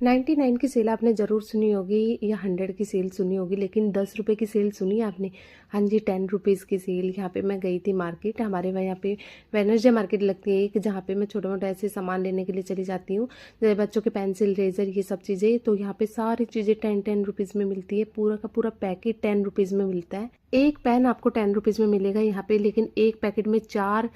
99 की सेल आपने ज़रूर सुनी होगी या 100 की सेल सुनी होगी, लेकिन 10 रुपये की सेल सुनी है आपने? हाँ जी, 10 रुपीज़ की सेल। यहाँ पे मैं गई थी मार्केट, हमारे वहाँ यहाँ पे वेडनेसडे मार्केट लगती है एक, जहाँ पे मैं छोटा-मोटा ऐसे सामान लेने के लिए चली जाती हूँ, जैसे बच्चों के पेंसिल, रेज़र, ये सब चीज़ें। तो यहाँ पे सारी चीज़ें 10-10 रुपीज़ में मिलती है, पूरा का पूरा पैकेट 10 रुपीज़ में मिलता है। एक पेन आपको 10 रुपीज़ में मिलेगा यहाँ पे, लेकिन एक पैकेट में 4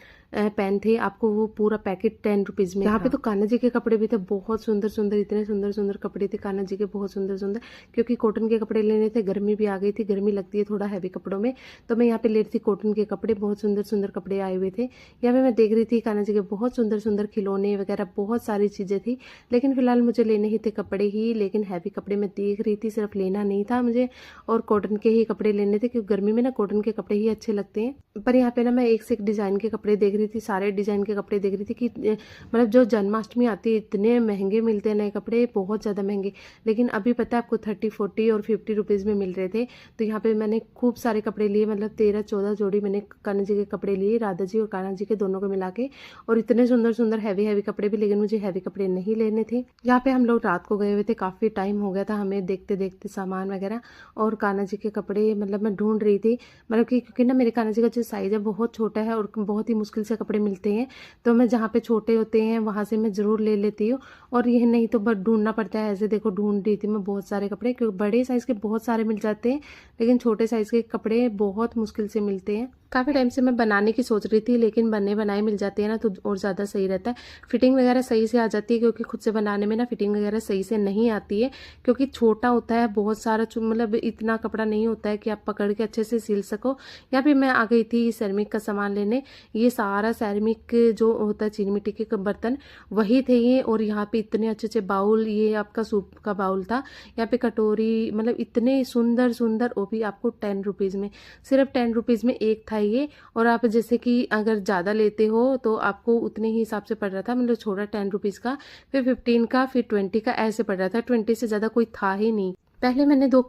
पेन थे, आपको वो पूरा पैकेट 10 रुपीज़ में। यहाँ पे तो कान्हा जी के कपड़े भी थे, बहुत सुंदर सुंदर, इतने सुंदर सुंदर कपड़े थे कान्हा जी के, बहुत सुंदर सुंदर। क्योंकि कॉटन के कपड़े लेने थे, गर्मी भी आ गई थी, गर्मी लगती है थोड़ा हैवी कपड़ों में, तो मैं यहाँ पे ले रही थी कॉटन के कपड़े। बहुत सुंदर सुंदर कपड़े आए हुए थे। यहाँ पे मैं देख रही थी कान्हा जी के बहुत सुंदर सुंदर खिलौने वगैरह, बहुत सारी चीज़ें थी। लेकिन फिलहाल मुझे लेने ही थे कपड़े ही, लेकिन हैवी कपड़े मैं देख रही थी, सिर्फ लेना नहीं था मुझे, और कॉटन के ही कपड़े लेने थे, क्योंकि गर्मी में ना कॉटन के कपड़े ही अच्छे लगते हैं। पर यहाँ पे ना मैं एक से एक डिज़ाइन के कपड़े देख रही थी, सारे डिज़ाइन के कपड़े देख रही थी कि मतलब जो जन्माष्टमी आती है इतने महंगे मिलते हैं नए कपड़े, बहुत ज़्यादा महंगे। लेकिन अभी पता है आपको 30-40 और 50 रुपीज़ में मिल रहे थे। तो यहाँ पे मैंने खूब सारे कपड़े लिए, मतलब 13-14 जोड़ी मैंने कान्हा जी के कपड़े लिए, राधा जी और कान्हा जी के दोनों को मिला के। और इतने सुंदर सुंदर हैवी हैवी कपड़े भी, लेकिन मुझे हैवी कपड़े नहीं लेने थे। यहाँ पे हम लोग रात को गए हुए थे, काफ़ी टाइम हो गया था हमें देखते देखते सामान वगैरह। और कान्हा जी के कपड़े मतलब मैं ढूंढ रही थी, मतलब कि क्योंकि ना मेरे कान्हा जी का जो साइज़ है बहुत छोटा है और बहुत ही मुश्किल से कपड़े मिलते हैं। तो मैं जहाँ पे छोटे होते हैं वहाँ से मैं ज़रूर ले लेती हूँ, और यह नहीं तो बस ढूंढना पड़ता है। ऐसे देखो ढूंढ रही थी मैं बहुत सारे कपड़े, क्योंकि बड़े साइज़ के बहुत सारे मिल जाते हैं, लेकिन छोटे साइज़ के कपड़े बहुत मुश्किल से मिलते हैं। काफ़ी टाइम से मैं बनाने की सोच रही थी, लेकिन बने बनाए मिल जाते हैं ना तो और ज़्यादा सही रहता है, फिटिंग वगैरह सही से आ जाती है। क्योंकि खुद से बनाने में ना फिटिंग वगैरह सही से नहीं आती है, क्योंकि छोटा होता है बहुत सारा, मतलब इतना कपड़ा नहीं होता है कि आप पकड़ के अच्छे से सिल सको। यहाँ पे मैं आ गई थी सैरामिक का सामान लेने। ये सारा सैरामिक जो होता है चीनी मिट्टी के बर्तन, वही थे ये। और यहाँ पे इतने अच्छे अच्छे बाउल, ये आपका सूप का बाउल था। यहाँ पे कटोरी, मतलब इतने सुंदर सुंदर, वो भी आपको 10 रुपीज़ में, सिर्फ 10 रुपीज़ में एक था ये। और आप जैसे कि अगर ज़्यादा लेते हो तो आपको उतने ही हिसाब से पड़ रहा था, मतलब छोटा 10 रुपीज़ का, फिर 15 का, फिर 20 का, ऐसे पड़ रहा था। 20 से ज़्यादा कोई था ही नहीं। पहले मैंने 2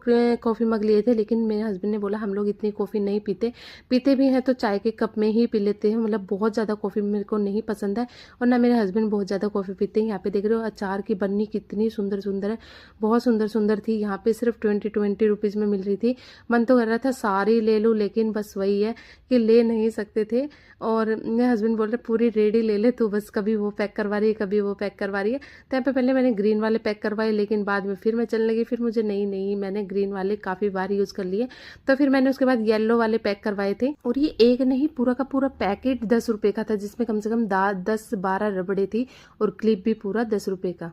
कॉफ़ी मग लिए थे, लेकिन मेरे हस्बैंड ने बोला हम लोग इतनी कॉफ़ी नहीं पीते, पीते भी हैं तो चाय के कप में ही पी लेते हैं, मतलब बहुत ज़्यादा कॉफ़ी मेरे को नहीं पसंद है। और ना मेरे हस्बैंड बहुत ज़्यादा कॉफ़ी पीते हैं। यहाँ पे देख रहे हो अचार की बन्नी कितनी सुंदर सुंदर है, बहुत सुंदर सुंदर थी। यहाँ पे सिर्फ 20 रुपीज़ में मिल रही थी। मन तो कर रहा था सारी ले लूँ, लेकिन बस वही है कि ले नहीं सकते थे। और मेरे हस्बैंड बोल रहे पूरी रेडी ले ले तू, बस कभी वो पैक करवा रही है, कभी वो पैक करवा रही है। तो यहाँ पे पहले मैंने ग्रीन वाले पैक करवाए, लेकिन बाद में फिर मैं चलने लगी, फिर मुझे नहीं मैंने ग्रीन वाले काफ़ी बार यूज़ कर लिए। तो फिर मैंने उसके बाद येलो वाले पैक करवाए थे। और ये एक नहीं, पूरा का पूरा पैकेट 10 रुपये का था, जिसमें कम से कम 10-12 रबड़े थी, और क्लिप भी पूरा 10 रुपये का।